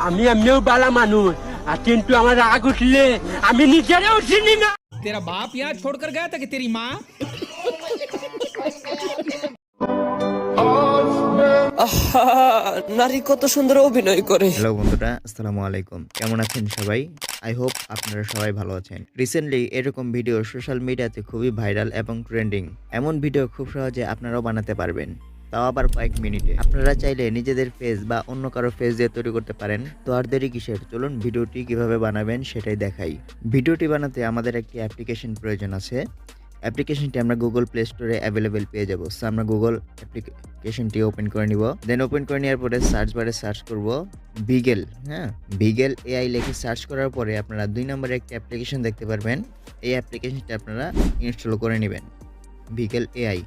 আমি এমনিও বালা মানুষ আর কিন্তু আমার রাগ উঠলে আমি নিজেরাও চিনি না। तेरा बाप यहाँ छोड़कर गया था कि तेरी माँ? আহা, নারী কত সুন্দর অভিনয় করে। হ্যালো বন্ধুরা, আসসালামু আলাইকুম। কেমন আছেন সবাই? আই হোপ আপনারা সবাই ভালো আছেন। রিসেন্টলি এরকম ভিডিও সোশ্যাল মিডিয়াতে খুবই ভাইরাল এবং ট্রেন্ডিং। এমন ভিডিও খুব সহজে আপনারাও বানাতে পারবেন, তাও আবার কয়েক মিনিটে। আপনারা চাইলে নিজেদের ফেস বা অন্য কারো ফেস দিয়ে তৈরি করতে পারেন। তো আর দেরি কিসের, চলুন ভিডিওটি কিভাবে বানাবেন সেটাই দেখাই। ভিডিওটি বানাতে আমাদের একটি অ্যাপ্লিকেশন প্রয়োজন আছে। অ্যাপ্লিকেশনটি আমরা গুগল প্লে স্টোরে অ্যাভেলেবেল পেয়ে যাবো। সো আমরা গুগল অ্যাপ্লিকেশনটি ওপেন করে নিব। দেন ওপেন করে নেওয়ার পরে সার্চ বারে সার্চ করব বিগেল। বিগেল এআই লিখে সার্চ করার পরে আপনারা 2 নম্বরে একটা অ্যাপ্লিকেশন দেখতে পারবেন। এই অ্যাপ্লিকেশনটি আপনারা ইনস্টল করে নেবেন, বিগেল এআই।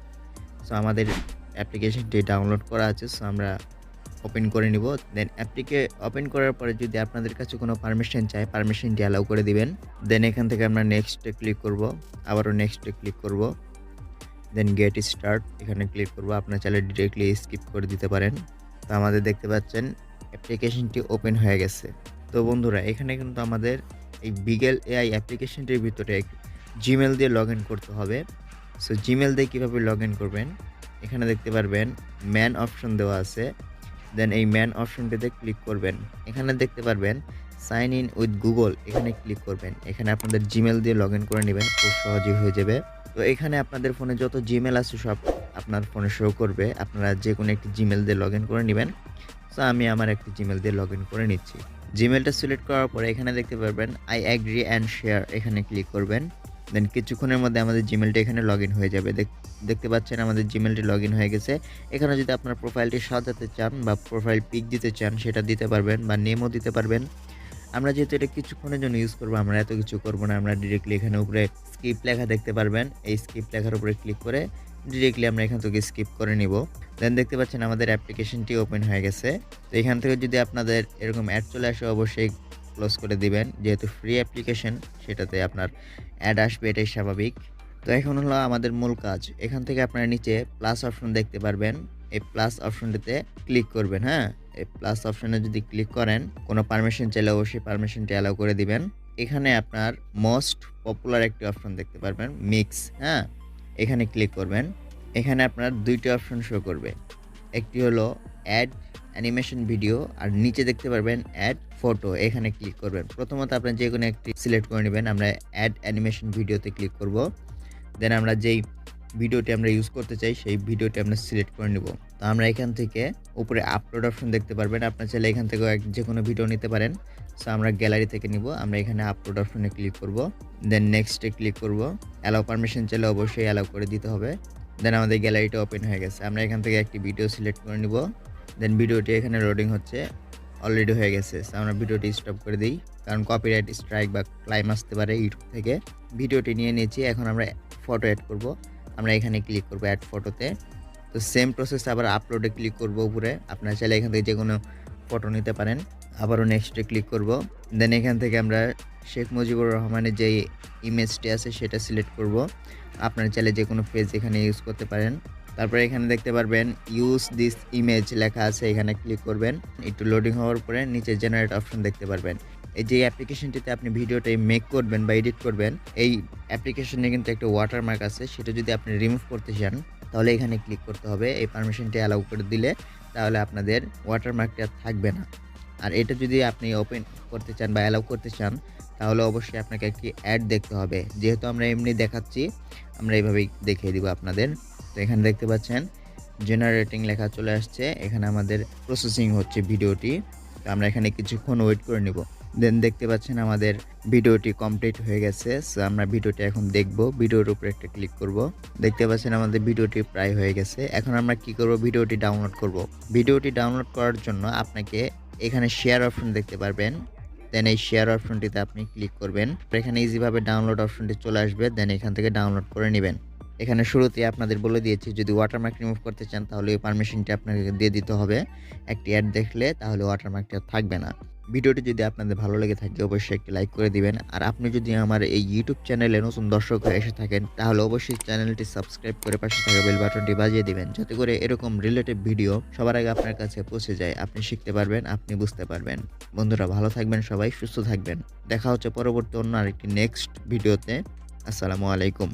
সো আমাদের অ্যাপ্লিকেশনটি ডাউনলোড করা আছে, সো আমরা ওপেন করে নিব। দেন অ্যাপটিকে ওপেন করার পরে যদি আপনাদের কাছে কোনো পারমিশন চায়, পারমিশনটি অ্যালাউ করে দিবেন। দেন এখান থেকে আমরা নেক্সটে ক্লিক করব, আবারও নেক্সটে ক্লিক করব। দেন গেট স্টার্ট এখানে ক্লিক করব। আপনার চাইলে ডিরেক্টলি স্কিপ করে দিতে পারেন। তো আমাদের দেখতে পাচ্ছেন অ্যাপ্লিকেশনটি ওপেন হয়ে গেছে। তো বন্ধুরা, এখানে কিন্তু আমাদের এই বিগেল এআই অ্যাপ্লিকেশনটির ভিতরে জিমেল দিয়ে লগ ইন করতে হবে। সো জিমেল দিয়ে কীভাবে লগ ইন করবেন, এখানে দেখতে পারবেন ম্যান অপশন দেওয়া আছে। দেন এই ম্যান অপশনটিতে ক্লিক করবেন। এখানে দেখতে পারবেন সাইন ইন উইথ গুগল, এখানে ক্লিক করবেন। এখানে আপনাদের জিমেল দিয়ে লগ ইন করে নেবেন, খুব সহজেই হয়ে যাবে। তো এখানে আপনাদের ফোনে যত জিমেল আছে সব আপনার ফোনে শো করবে। আপনারা যে কোনো একটি জিমেল দিয়ে লগ ইন করে নেবেন। সো আমি আমার একটি জিমেল দিয়ে লগ ইন করে নিচ্ছি। জিমেলটা সিলেক্ট করার পরে এখানে দেখতে পারবেন আই অ্যাগ্রি অ্যান্ড শেয়ার, এখানে ক্লিক করবেন। দেন কিছুক্ষণের মধ্যে আমাদের জিমেলটা এখানে লগ ইন হয়ে যাবে। দেখতে পাচ্ছেন আমাদের জিমেলটি লগ ইন হয়ে গেছে। এখানে যদি আপনার প্রোফাইলটি সাজাতে চান বা প্রোফাইল পিক দিতে চান সেটা দিতে পারবেন, বা নেমও দিতে পারবেন। আমরা যেহেতু এটা কিছুক্ষণের জন্য ইউজ করবো, আমরা এত কিছু করবো না। আমরা ডিরেক্টলি এখানে উপরে স্কিপ লেখা দেখতে পারবেন, এই স্কিপ লেখার উপরে ক্লিক করে ডিরেক্টলি আমরা এখান থেকে স্কিপ করে নিব। দেন দেখতে পাচ্ছেন আমাদের অ্যাপ্লিকেশনটি ওপেন হয়ে গেছে। তো এখান থেকে যদি আপনাদের এরকম অ্যাড চলে আসে অবশ্যই ক্লোজ করে দিবেন, যেহেতু ফ্রি অ্যাপ্লিকেশন সেটাতে আপনার অ্যাড আসবে, এটাই স্বাভাবিক। তো এখন হলো আমাদের মূল কাজ। এখান থেকে আপনারা নিচে প্লাস অপশন দেখতে পারবেন, এই প্লাস অপশনটিতে ক্লিক করবেন। এই প্লাস অপশনে যদি ক্লিক করেন, কোনো পারমিশন চাইলে অবশ্যই পারমিশনটি অ্যালাউ করে দিবেন। এখানে আপনার মোস্ট পপুলার একটি অপশন দেখতে পারবেন, মিক্স। এখানে ক্লিক করবেন। এখানে আপনার 2টি অপশন শো করবে, একটি হলো অ্যাড অ্যানিমেশন ভিডিও, আর নিচে দেখতে পারবেন অ্যাড ফটো, এখানে ক্লিক করবেন। প্রথমত আপনার যে কোনো একটি সিলেক্ট করে নেবেন। আমরা অ্যাড অ্যানিমেশন ভিডিওতে ক্লিক করব। দেন আমরা যেই ভিডিওটি আমরা ইউজ করতে চাই সেই ভিডিওটি আমরা সিলেক্ট করে নেব। তো আমরা এখান থেকে উপরে আপলোড অপশন দেখতে পারবেন, আপনার চাইলে এখান থেকে যে কোনো ভিডিও নিতে পারেন। সো আমরা গ্যালারি থেকে নিব, আমরা এখানে আপলোড অপশনে ক্লিক করব। দেন নেক্সটে ক্লিক করব। অ্যালাউ পারমিশন চাইলে অবশ্যই অ্যালাউ করে দিতে হবে। দেন আমাদের গ্যালারিটা ওপেন হয়ে গেছে। আমরা এখান থেকে একটি ভিডিও সিলেক্ট করে নিব। দেন ভিডিওটি এখানে লোডিং হচ্ছে, অলরেডি হয়ে গেছে। সো আমরা ভিডিওটি স্টপ করে দিই, কারণ কপিরাইট স্ট্রাইক বা ক্লাইম আসতে পারে ইউটিউব থেকে। ভিডিওটি নিয়ে নিয়েছি, এখন আমরা ফটো অ্যাড করব। আমরা এখানে ক্লিক করব অ্যাড ফটোতে। তো সেম প্রসেস আবার আপলোডে ক্লিক করব উপরে। আপনারা চাইলে এখান থেকে যে কোনো ফটো নিতে পারেন। আবারও নেক্সটে ক্লিক করব। দেন এখান থেকে আমরা শেখ মুজিবুর রহমানের যে ইমেজটি আছে সেটা সিলেক্ট করব। আপনারা চাইলে যে কোনো পেজ এখানে ইউজ করতে পারেন। তারপরে এখানে দেখতে পারবেন ইউজ দিস ইমেজ লেখা আছে, এখানে ক্লিক করবেন। একটু লোডিং হওয়ার পরে নিচে জেনারেট অপশন দেখতে পারবেন। এই যে অ্যাপ্লিকেশনটিতে আপনি ভিডিওটাই মেক করবেন বা এডিট করবেন, এই অ্যাপ্লিকেশনে কিন্তু একটা ওয়াটারমার্ক আছে, সেটা যদি আপনি রিমুভ করতে চান তাহলে এখানে ক্লিক করতে হবে। এই পারমিশনটি অ্যালাউ করে দিলে তাহলে আপনাদের ওয়াটারমার্কটা থাকবে না। আর এটা যদি আপনি ওপেন করতে চান বা অ্যালাউ করতে চান তাহলে অবশ্যই আপনাকে একটি অ্যাড দেখতে হবে। যেহেতু আমরা এমনি দেখাচ্ছি, আমরা এইভাবেই দেখিয়ে দিব আপনাদের। তো এখানে দেখতে পাচ্ছেন জেনারেটিং লেখা চলে আসছে, এখানে আমাদের প্রসেসিং হচ্ছে ভিডিওটি। তো আমরা এখানে কিছুক্ষণ ওয়েট করে নিব। দেন দেখতে পাচ্ছেন আমাদের ভিডিওটি কমপ্লিট হয়ে গেছে। সো আমরা ভিডিওটি এখন দেখব। ভিডিওর উপরে একটা ক্লিক করব। দেখতে পাচ্ছেন আমাদের ভিডিওটি প্রায় হয়ে গেছে। এখন আমরা কি করব, ভিডিওটি ডাউনলোড করব। ভিডিওটি ডাউনলোড করার জন্য আপনাকে এখানে শেয়ার অপশন দেখতে পারবেন। দেন এই শেয়ার অপশনটিতে আপনি ক্লিক করবেন। এখানে ইজিভাবে ডাউনলোড অপশনটি চলে আসবে। দেন এখান থেকে ডাউনলোড করে নেবেন। এখানে শুরুতে আপনাদের বলে দিয়েছি, যদি ওয়াটারমার্ক রিমুভ করতে চান তাহলে এই পারমিশনটি আপনাকে দিয়ে দিতে হবে। একটি অ্যাড দেখলে তাহলে ওয়াটারমার্কটা থাকবে না। ভিডিওটি যদি আপনাদের ভালো লেগে থাকে অবশ্যই একটি লাইক করে দিবেন। আর আপনি যদি আমার এই ইউটিউব চ্যানেলে নতুন দর্শক হয়ে এসে থাকেন তাহলে অবশ্যই চ্যানেলটি সাবস্ক্রাইব করে পাশে থাকা বেল বাটনটি বাজিয়ে দিবেন, যাতে করে এরকম রিলেটেড ভিডিও সবার আগে আপনার কাছে পৌঁছে যায়। আপনি শিখতে পারবেন, আপনি বুঝতে পারবেন। বন্ধুরা ভালো থাকবেন, সবাই সুস্থ থাকবেন। দেখা হচ্ছে পরবর্তী অন্য আরেকটি নেক্সট ভিডিওতে। আসসালামু আলাইকুম।